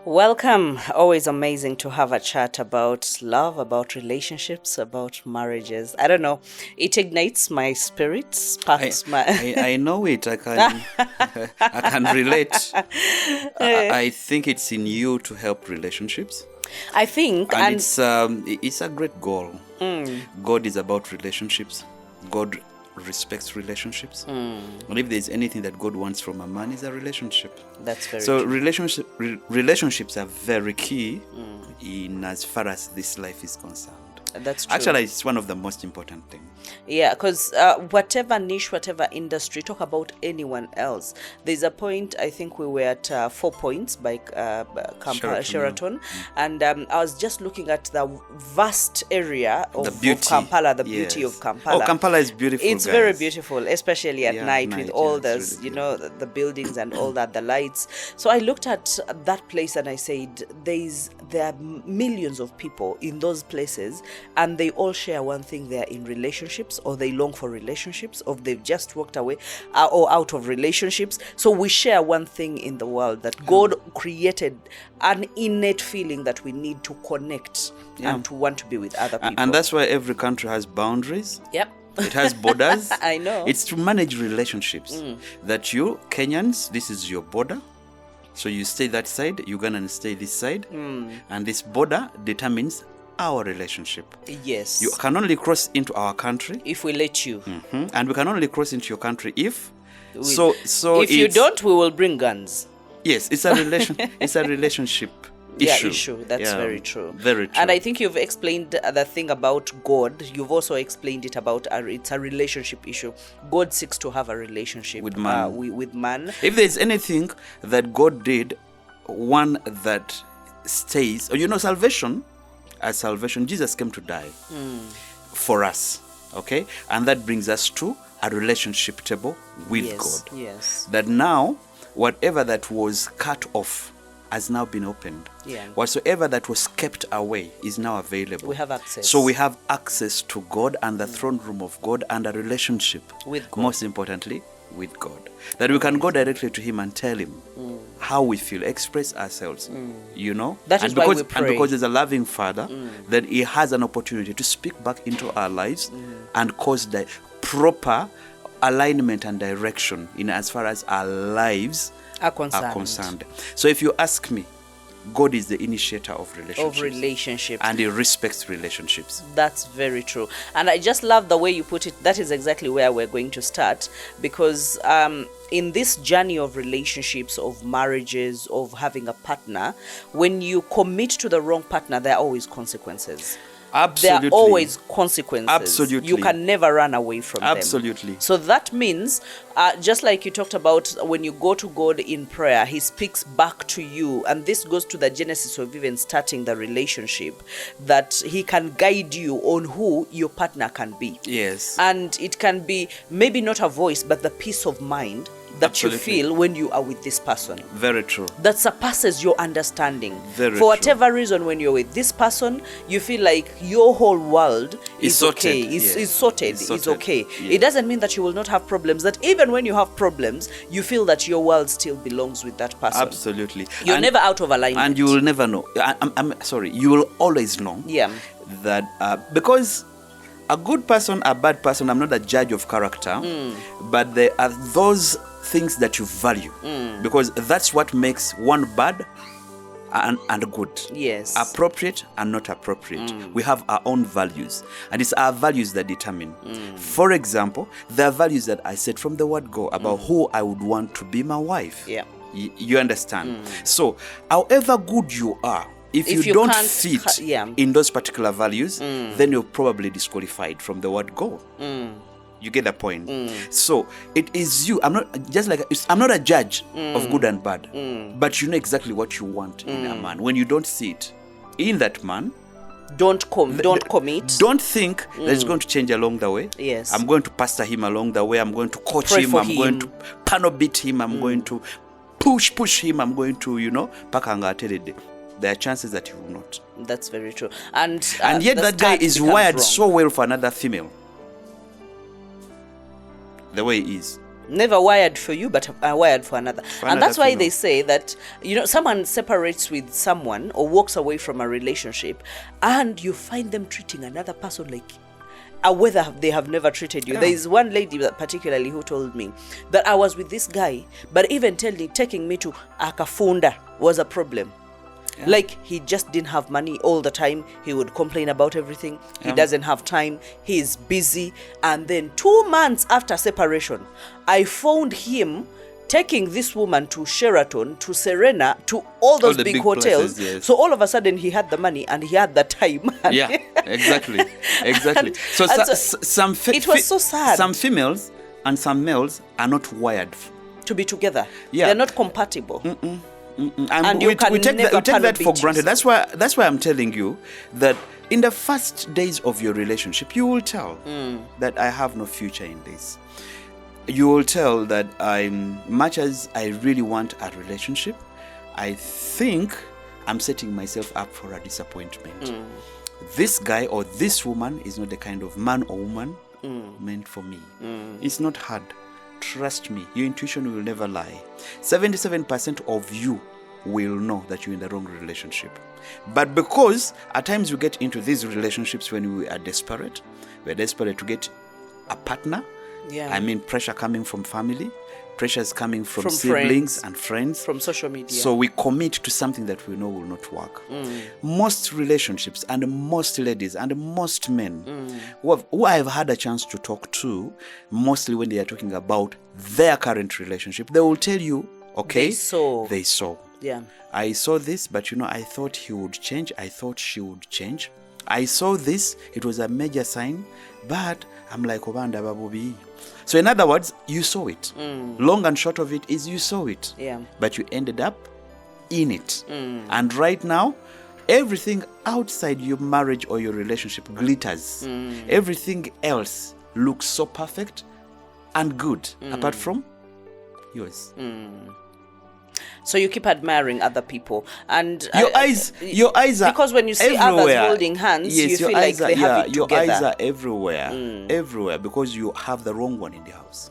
Welcome. Always amazing to have a chat about love, about relationships, about marriages. I don't know. It ignites my spirit, sparks I know it. I can I can relate. I think it's in you to help relationships. I think, and it's a great goal. God is about relationships. God respects relationships. And if there's anything that God wants from a man, is a relationship. That's very so true. Relationships are very key in as far as this life is concerned. That's true. Actually, it's one of the most important things. Yeah, because whatever niche, whatever industry, talk about anyone else. There's a point, I think we were at 4 points by Sheraton. And I was just looking at the vast area of Kampala, the beauty of Kampala. Oh, Kampala is beautiful. It's very beautiful, especially at night with all those, really the buildings and all that, the lights. So I looked at that place and I said, there are millions of people in those places, and they all share one thing: they're in relationships, or they long for relationships, or they've just walked away or out of relationships. So we share one thing in the world, that God created an innate feeling that we need to connect and to want to be with other people. And that's why every country has boundaries. Yep. It has borders. I know. It's to manage relationships. That you Kenyans, this is your border. So you stay that side, Ugandans stay this side. And this border determines our relationship. Yes. You can only cross into our country if we let you. And we can only cross into your country if if you don't, we will bring guns. Yes, it's a it's a relationship issue. That's very true. Very true. And I think you've explained the thing about God. You've also explained it about it's a relationship issue. God seeks to have a relationship with man. With man. If there's anything that God did, one that stays, salvation. As salvation, Jesus came to die for us, okay? And that brings us to a relationship table with God. Yes. That now, whatever that was cut off has now been opened. Yeah. Whatsoever that was kept away is now available. We have access. So we have access to God and the throne room of God and a relationship with God. Most importantly, with God. That we can go directly to Him and tell Him how we feel, express ourselves, That is why we pray. And because there's a loving Father, then He has an opportunity to speak back into our lives and cause the proper alignment and direction in as far as our lives are concerned. So if you ask me, God is the initiator of relationships. And He respects relationships. That's very true. And I just love the way you put it. That is exactly where we're going to start. Because in this journey of relationships, of marriages, of having a partner, when you commit to the wrong partner, there are always consequences. Absolutely. There are always consequences. Absolutely. You can never run away from them. Absolutely. So that means, just like you talked about, when you go to God in prayer, He speaks back to you. And this goes to the genesis of even starting the relationship, that He can guide you on who your partner can be. Yes. And it can be maybe not a voice, but the peace of mind that you feel when you are with this person. Very true. That surpasses your understanding. Very For whatever reason, when you're with this person, you feel like your whole world is okay. It's sorted. It's okay. Yes. It doesn't mean that you will not have problems. That even when you have problems, you feel that your world still belongs with that person. Absolutely. You're never out of alignment. And you will never know. I'm sorry. You will always know. Yeah. That because a good person, a bad person, I'm not a judge of character, but there are those things that you value, because that's what makes one bad and good. Yes. Appropriate and not appropriate. We have our own values, and it's our values that determine. For example, there are values that I set from the word go about who I would want to be my wife. Yeah. You understand? So, however good you are, if you don't fit in those particular values, then you're probably disqualified from the word go. You get the point? So it is you. I'm not a judge of good and bad, but you know exactly what you want in a man. When you don't see it in that man, don't commit. Don't think that it's going to change along the way. Yes. I'm going to pastor him along the way. I'm going to coach him. I'm going to panel beat him. I'm going to push him. I'm going to, pakanga terede. There are chances that he will not. That's very true. And yet that guy is wired so well for another female. The way he is. Never wired for you, but wired for another. And that's why they say that, someone separates with someone or walks away from a relationship and you find them treating another person like whether they have never treated you. There is one lady that particularly who told me that I was with this guy, but even taking me to Akafunda was a problem. Yeah. Like, he just didn't have money all the time. He would complain about everything. He doesn't have time. He's busy. And then 2 months after separation, I found him taking this woman to Sheraton, to Serena, to all those big hotels. Places, yes. So all of a sudden he had the money and he had the time. Yeah, exactly. It was so sad. Some females and some males are not wired to be together. Yeah. They're not compatible. And we take that for granted. That's why I'm telling you that in the first days of your relationship, you will tell that I have no future in this. You will tell that much as I really want a relationship, I think I'm setting myself up for a disappointment. This guy or this woman is not the kind of man or woman meant for me. It's not hard. Trust me, your intuition will never lie. 77% of you will know that you're in the wrong relationship. But because at times we get into these relationships when we are desperate, we're desperate to get a partner. I mean, pressure coming from family, pressures coming from siblings and friends, from social media. So we commit to something that we know will not work. Most relationships and most ladies and most men who I've had a chance to talk to, mostly when they are talking about their current relationship, they will tell you, okay, they saw. Yeah. I saw this, but I thought he would change. I thought she would change. I saw this. It was a major sign, but I'm like, Obanda Babubi. So in other words, you saw it. Long and short of it is you saw it. Yeah. But you ended up in it. And right now, everything outside your marriage or your relationship glitters. Everything else looks so perfect and good, apart from yours. So you keep admiring other people, and your eyes are because when you see everywhere. others holding hands, you feel like they have it your together. Eyes are everywhere because you have the wrong one in the house.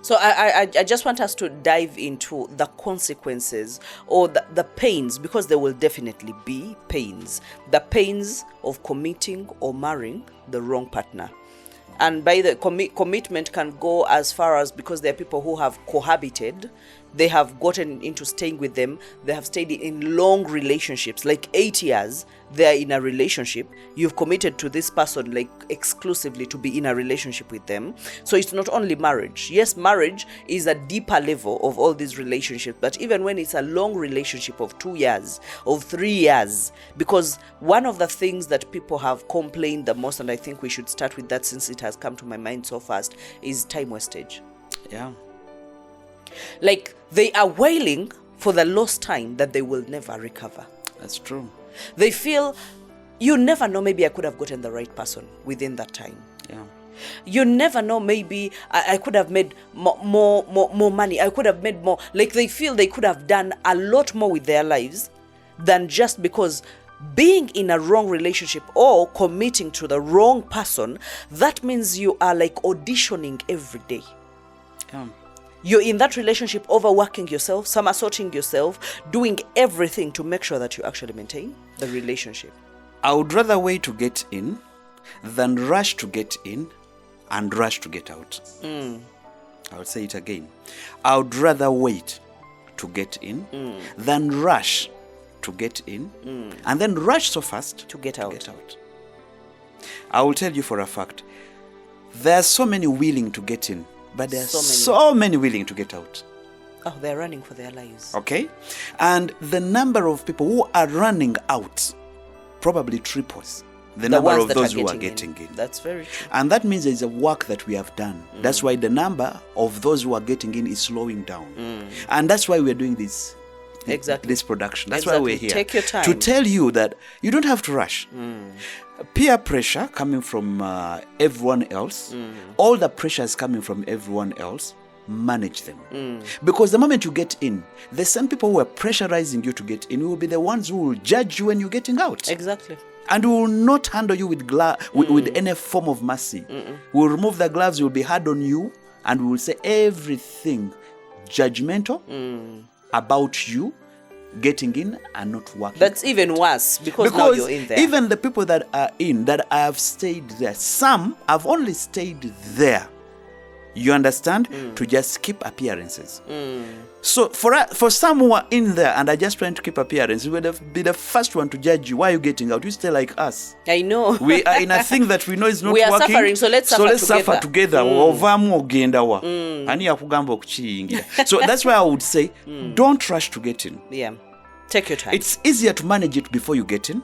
So I just want us to dive into the consequences or the pains, because there will definitely be pains. The pains of committing or marrying the wrong partner. And by the commitment can go as far as, because there are people who have cohabited, they have gotten into staying with them, they have stayed in long relationships, like 8 years, they're in a relationship. You've committed to this person like exclusively to be in a relationship with them. So it's not only marriage. Yes, marriage is a deeper level of all these relationships, but even when it's a long relationship of 2 years, of 3 years, because one of the things that people have complained the most, and I think we should start with that since it has come to my mind so fast, is time wastage. Yeah. Like, they are wailing for the lost time that they will never recover. That's true. They feel, you never know, maybe I could have gotten the right person within that time. Yeah. You never know, maybe I could have made more money. I could have made more. Like, they feel they could have done a lot more with their lives than just because being in a wrong relationship or committing to the wrong person, that means you are like auditioning every day. Yeah. You're in that relationship overworking yourself, somersaulting yourself, doing everything to make sure that you actually maintain the relationship. I would rather wait to get in than rush to get in and rush to get out. I would say it again. I would rather wait to get in than rush to get in and then rush so fast to get out. I will tell you for a fact, there are so many willing to get in, but there are so many willing to get out. Oh, they're running for their lives. Okay? And the number of people who are running out probably triples the number of those who are getting in. That's very true. And that means there's a work that we have done. That's why the number of those who are getting in is slowing down. And that's why we're doing this. Exactly. This production. That's why we're here. Take your time. To tell you that you don't have to rush. Peer pressure coming from everyone else, all the pressures coming from everyone else, manage them. Because the moment you get in, the same people who are pressurizing you to get in will be the ones who will judge you when you're getting out. Exactly. And will not handle you with any form of mercy. Will remove the gloves, will be hard on you and we will say everything judgmental about you getting in and not working. That's even worse because now you're in there. Even the people that are in, that I have stayed there, some have only stayed there, you understand, to just keep appearances. So for some who are in there and are just trying to keep appearances, we would be the first one to judge you. Why are you getting out? You stay like us. I know. We are in a thing that we know is not we working. We are suffering, so let's suffer together. So that's why I would say, don't rush to get in. Yeah. Take your time. It's easier to manage it before you get in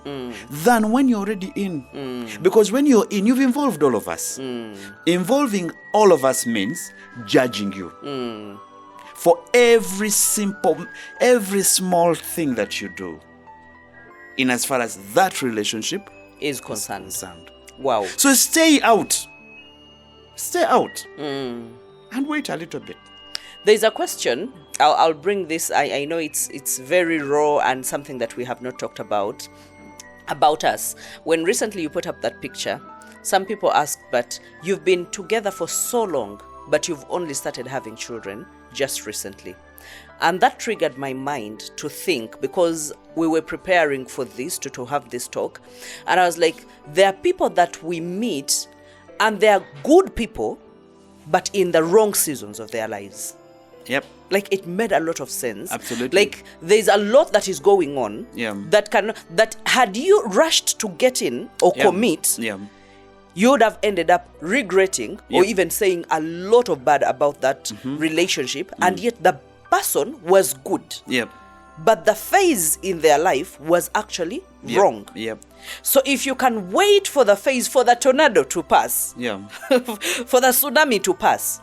than when you're already in. Because when you're in, you've involved all of us. Involving all of us means judging you. For every small thing that you do, in as far as that relationship is concerned. Wow. So stay out. Stay out. And wait a little bit. There's a question. I'll bring this. I know it's very raw and something that we have not talked about us. When recently you put up that picture, some people asked, but you've been together for so long, but you've only started having children just recently. And that triggered my mind to think, because we were preparing for this, to have this talk. And I was like, there are people that we meet and they are good people, but in the wrong seasons of their lives. Yep. Like, it made a lot of sense. Absolutely. Like, there's a lot that is going on that had you rushed to get in or commit, you would have ended up regretting or even saying a lot of bad about that relationship, and yet the person was good. But the phase in their life was actually wrong. So if you can wait for the phase, for the tornado to pass, for the tsunami to pass,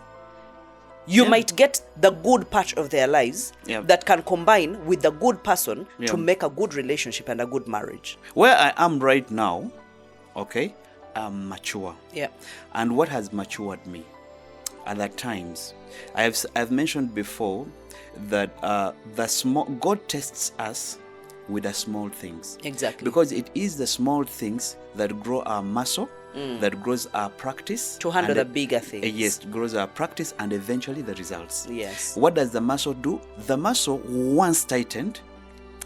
you might get the good part of their lives that can combine with the good person to make a good relationship and a good marriage. Where I am right now, okay, I'm mature. And what has matured me? At times, I've mentioned before that God tests us with the small things. Exactly. Because it is the small things that grow our muscle, that grows our practice. To handle the bigger things. Yes, grows our practice and eventually the results. Yes. What does the muscle do? The muscle, once tightened,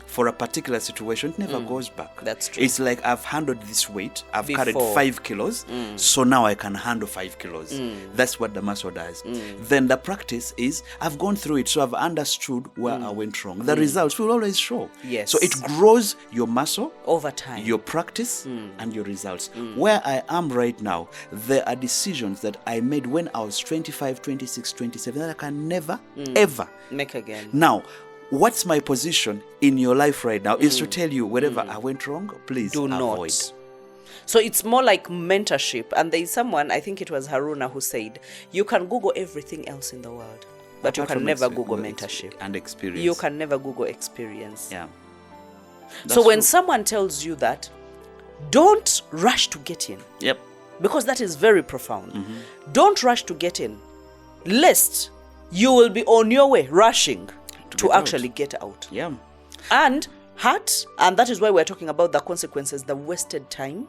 for a particular situation, it never goes back. That's true. It's like, I've handled this weight, I've carried 5 kilos, so now I can handle 5 kilos. That's what the muscle does. Then the practice is, I've gone through it, so I've understood where I went wrong. The results will always show. Yes. So it grows your muscle over time, your practice, and your results. Where I am right now, there are decisions that I made when I was 25, 26, 27 that I can never, ever make again. Now, what's my position in your life right now is to tell you, wherever I went wrong, please do avoid. Not. So it's more like mentorship. And there is someone, I think it was Haruna, who said, you can Google everything else in the world, but you can never Google mentorship. And experience. You can never Google experience. Yeah. So when someone tells you that, don't rush to get in. Yep. Because that is very profound. Don't rush to get in, lest you will be on your way rushing to actually get out. Yeah. And hurt, and that is why we're talking about the consequences, the wasted time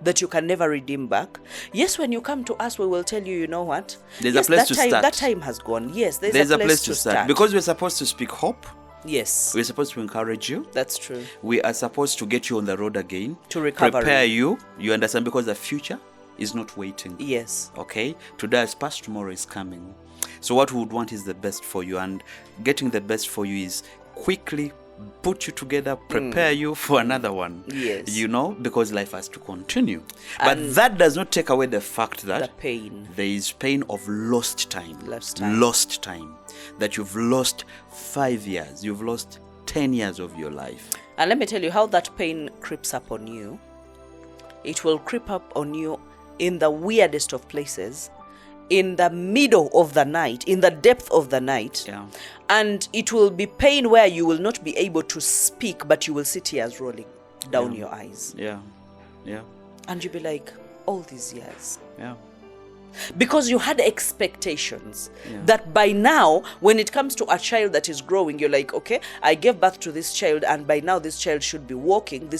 that you can never redeem back. Yes, when you come to us, we will tell you, you know what? There's a place to start. That time has gone. Yes, there's a place to start. Because we're supposed to speak hope. Yes. We're supposed to encourage you. That's true. We are supposed to get you on the road again. To recover. Prepare you. You understand? Because the future is not waiting. Yes. Okay? Today is past, tomorrow is coming. So what we would want is the best for you, and getting the best for you is quickly put you together, prepare you for another one. Yes. You know, because life has to continue. But that does not take away the fact that the pain. There is pain of lost time. Lost time. That you've lost 5 years, you've lost 10 years of your life. And let me tell you how that pain creeps up on you. It will creep up on you in the weirdest of places, in the middle of the night, in the depth of the night. And it will be pain where you will not be able to speak, but you will see tears rolling down your eyes. Yeah. And you'll be like, all these years. Because you had expectations that by now, when it comes to a child that is growing, you're like, okay, I gave birth to this child, and by now this child should be walking.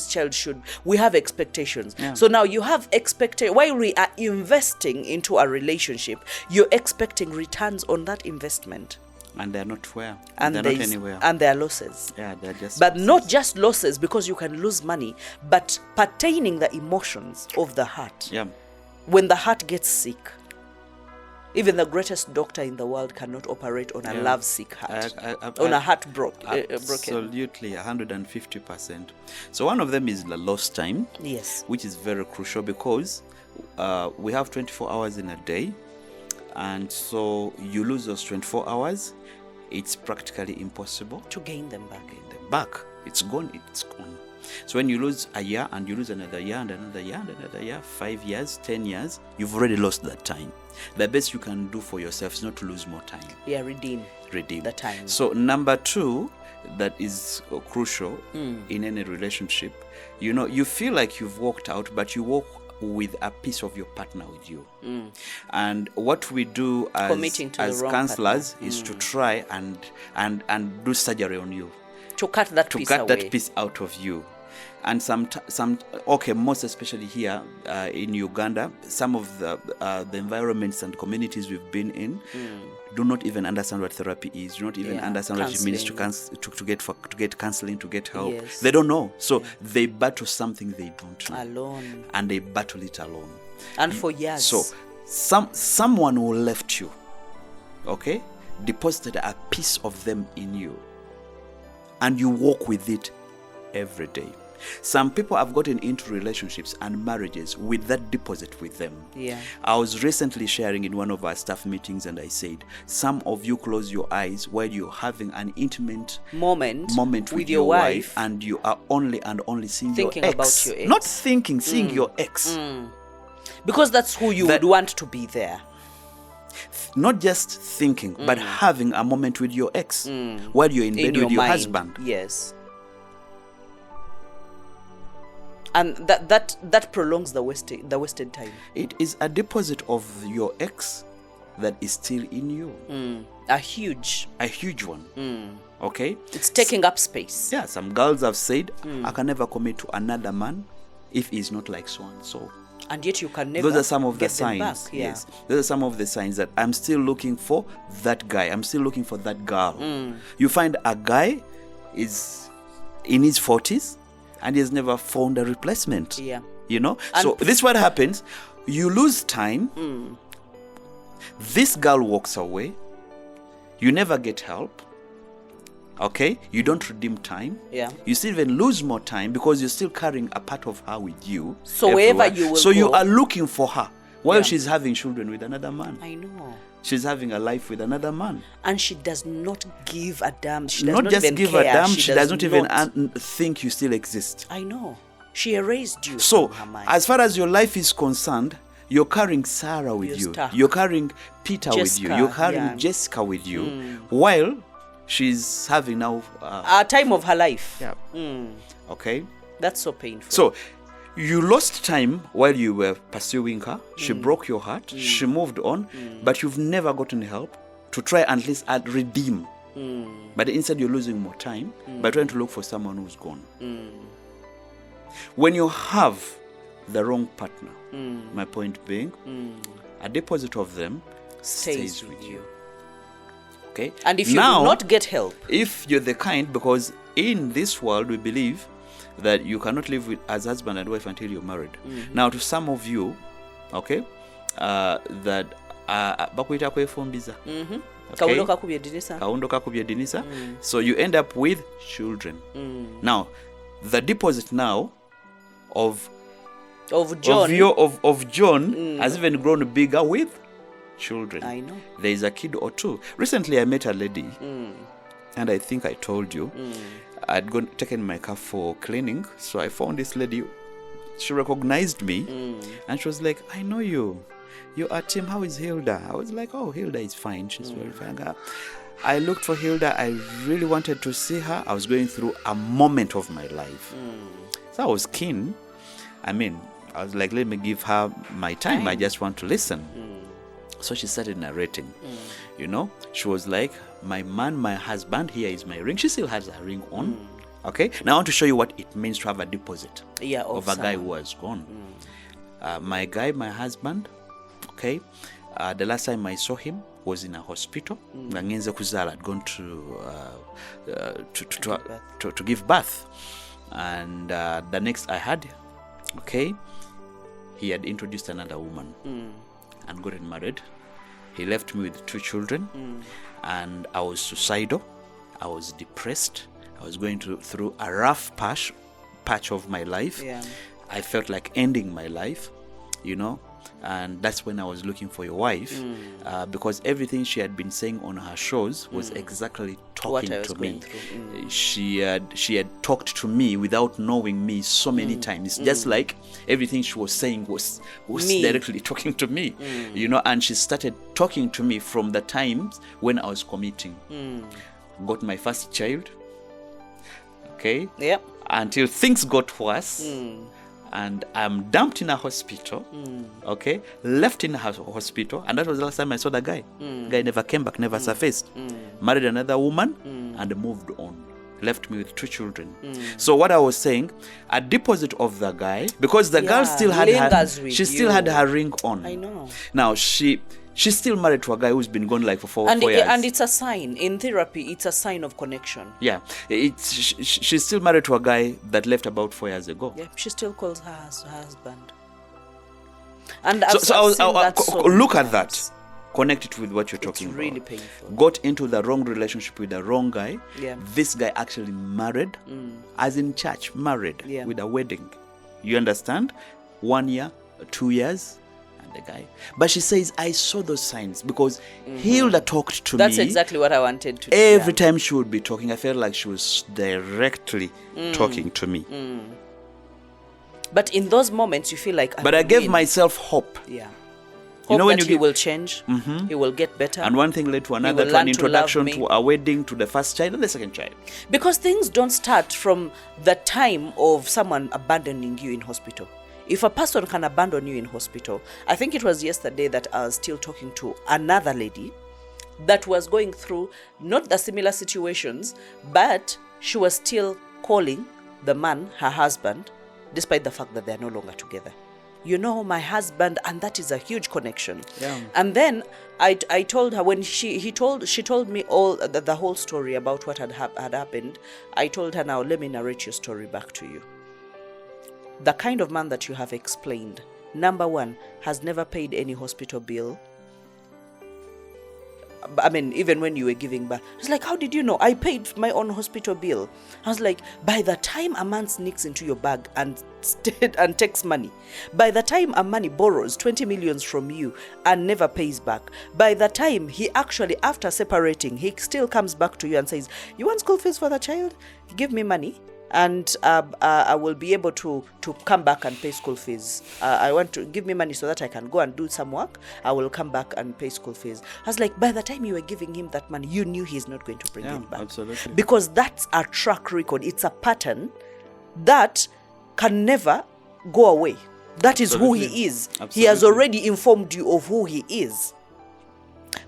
We have expectations. Yeah. So now you have while we are investing into a relationship, you're expecting returns on that investment. And they're not where. And they're not anywhere. And there are losses. Yeah, they're just But losses. Not just losses, because you can lose money, but pertaining the emotions of the heart. Yeah. When the heart gets sick, even the greatest doctor in the world cannot operate on a love-sick heart, on a heart broken. Absolutely, 150%. So one of them is the lost time, yes, which is very crucial, because we have 24 hours in a day, and so you lose those 24 hours, it's practically impossible to gain them back. It's gone. So when you lose a year, and you lose another year, and another year, and another year, 5 years, 10 years, you've already lost that time. The best you can do for yourself is not to lose more time. Yeah, redeem the time. So number 2, that is crucial in any relationship. You feel like you've walked out, but you walk with a piece of your partner with you. And what we do as counselors is to try and do surgery on you. To cut that piece out of you. And most especially here in Uganda, some of the environments and communities we've been in do not even understand what therapy is, do not even understand what it means to get counseling, to get help. Yes. They don't know. So they battle something they don't know. Alone. And they battle it alone. And for years. So someone who left you, okay, deposited a piece of them in you, and you walk with it every day. Some people have gotten into relationships and marriages with that deposit with them. Yeah. I was recently sharing in one of our staff meetings, and I said, some of you close your eyes while you're having an intimate moment with your wife, and you are only seeing thinking your ex. About your ex. Not thinking, seeing your ex. Because that's who you would want to be there. Not just thinking, but having a moment with your ex while you're in bed with your husband. Yes. And that prolongs the wasted time. It is a deposit of your ex that is still in you. A huge one. Okay? It's taking up space. Yeah, some girls have said, I can never commit to another man if he's not like so and so. And yet you can never. Those are some of the get them signs. back. Yeah. Yes, those are some of the signs that I'm still looking for that guy. I'm still looking for that girl. You find a guy is in his 40s and he has never found a replacement. Yeah. So this is what happens. You lose time. This girl walks away. You never get help. Okay, you don't redeem time. Yeah. You still even lose more time because you're still carrying a part of her with you. So wherever you will go. You are looking for her while she's having children with another man. I know. She's having a life with another man. And she does not give a damn. She does not just even give care. A damn. She does not even think you still exist. I know. She erased you. So, from her mind. As far as your life is concerned, you're carrying Sarah with you. Stuck. You're carrying Peter with you. You're carrying Jessica with you. While she's having now a time of her life. Yeah. Okay. That's so painful. So you lost time while you were pursuing her. She broke your heart. She moved on, but you've never gotten help to try at least redeem. But instead you're losing more time by trying to look for someone who's gone. When you have the wrong partner, my point being, a deposit of them stays with you. Okay. And if you do not get help, if you're the kind, because in this world we believe that you cannot live as husband and wife until you're married. Now, to some of you, okay, that bakwita kwefumbiza. Kaundo kakubye dinisa. So you end up with children. Now, the deposit now of John has even grown bigger with children. I know. There is a kid or two. Recently I met a lady, and I think I told you, I'd taken my car for cleaning, so I found this lady. She recognized me, and she was like, I know you. You are Tim, how is Hilda? I was like, oh, Hilda is fine. She's very fine. I looked for Hilda. I really wanted to see her. I was going through a moment of my life. So I was keen. I was like, let me give her my time. I just want to listen. So she started narrating. You know, she was like, my man, my husband, here is my ring. She still has her ring on. Okay, now I want to show you what it means to have a deposit of a guy who has gone. My guy, my husband, okay, the last time I saw him was in a hospital. I'd gone to give birth. And the next I had, okay, he had introduced another woman and gotten married. He left me with 2 children, and I was suicidal. I was depressed. I was going through a rough patch of my life. I felt like ending my life, you know, and that's when I was looking for your wife, because everything she had been saying on her shows was exactly talking to me. She had talked to me without knowing me so many times. Just like everything she was saying was directly talking to me, you know. And she started talking to me from the times when I was committing. Got my first child. Okay. Yep. Until things got worse. And I'm dumped in a hospital, okay, left in a hospital, and that was the last time I saw the guy. Guy never came back, never surfaced. Married another woman and moved on. Left me with 2 children. So what I was saying, a deposit of the guy, because the girl still had her ring on. I know. Now she's still married to a guy who's been gone like for 4 years. And it's a sign. In therapy, it's a sign of connection. Yeah. She's still married to a guy that left about 4 years ago. Yeah, she still calls her husband. And look at that. Connect it with what you're talking about. It's really painful. Got into the wrong relationship with the wrong guy. Yeah. This guy actually married, as in church, married with a wedding. You understand? 1 year, 2 years. The guy, but she says I saw those signs because Hilda talked to me. That's exactly what I wanted to do. Every time she would be talking, I felt like she was directly talking to me. But in those moments, you feel like. But I gave myself hope. Yeah. You know, when he will change, he will get better. And one thing led to another, to an introduction, to a wedding, to the first child and the second child. Because things don't start from the time of someone abandoning you in hospital. If a person can abandon you in hospital, I think it was yesterday that I was still talking to another lady that was going through not the similar situations, but she was still calling the man her husband, despite the fact that they're no longer together. You know, my husband, and that is a huge connection. Yeah. And then I told her when she told me all the whole story about what had happened. I told her, now let me narrate your story back to you. The kind of man that you have explained, number one, has never paid any hospital bill. I mean, even when you were giving birth. I was like, how did you know? I paid my own hospital bill. I was like, by the time a man sneaks into your bag and takes money, by the time a man borrows 20 million from you and never pays back, by the time he actually, after separating, he still comes back to you and says, you want school fees for the child? Give me money. And I will be able to come back and pay school fees. I want to give me money so that I can go and do some work. I will come back and pay school fees. I was like, by the time you were giving him that money, you knew he's not going to bring it back. Absolutely. Because that's a track record. It's a pattern that can never go away. That is who he is. Absolutely. He has already informed you of who he is.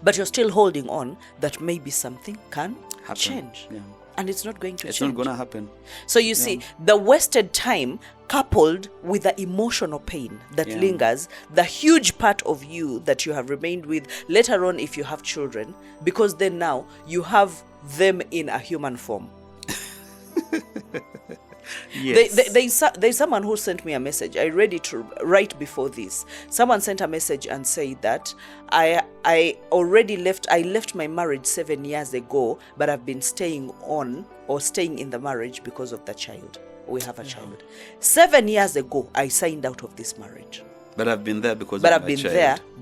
But you're still holding on that maybe something can change. Yeah. And it's not going to change. It's not going to happen. So you see, the wasted time coupled with the emotional pain that lingers, the huge part of you that you have remained with later on if you have children, because then now you have them in a human form. Yes. There's someone who sent me a message. I read it right before this. Someone sent a message and said that I left my marriage 7 years ago, but I've been staying in the marriage because of the child. We have a child. 7 years ago, I signed out of this marriage. But I've been there because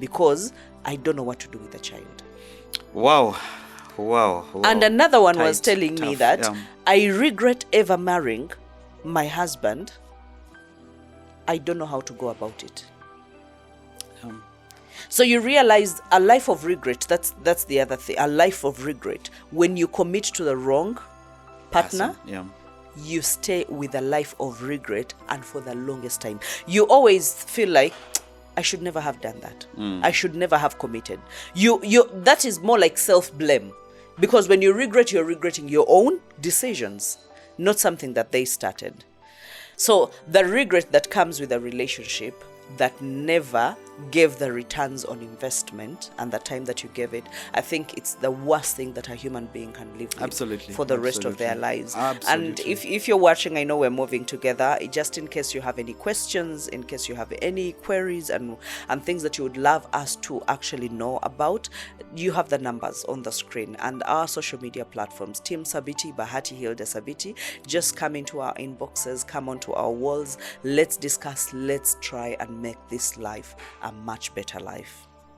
because I don't know what to do with the child. Wow. And another one was telling me that I regret ever marrying my husband. I don't know how to go about it. So you realize a life of regret, that's the other thing, a life of regret. When you commit to the wrong partner, you stay with a life of regret, and for the longest time. You always feel like, I should never have done that. I should never have committed. That is more like self-blame. Because when you regret, you're regretting your own decisions, not something that they started. So the regret that comes with a relationship that never gave the returns on investment and the time that you gave it, I think it's the worst thing that a human being can live with for the rest of their lives. And if you're watching, I know we're moving together, just in case you have any questions, in case you have any queries and things that you would love us to actually know about, you have the numbers on the screen and our social media platforms. Tim Sabiti, Bahati Hilda Sabiti. Just come into our inboxes, come onto our walls. Let's discuss, let's try and make this life a much better life.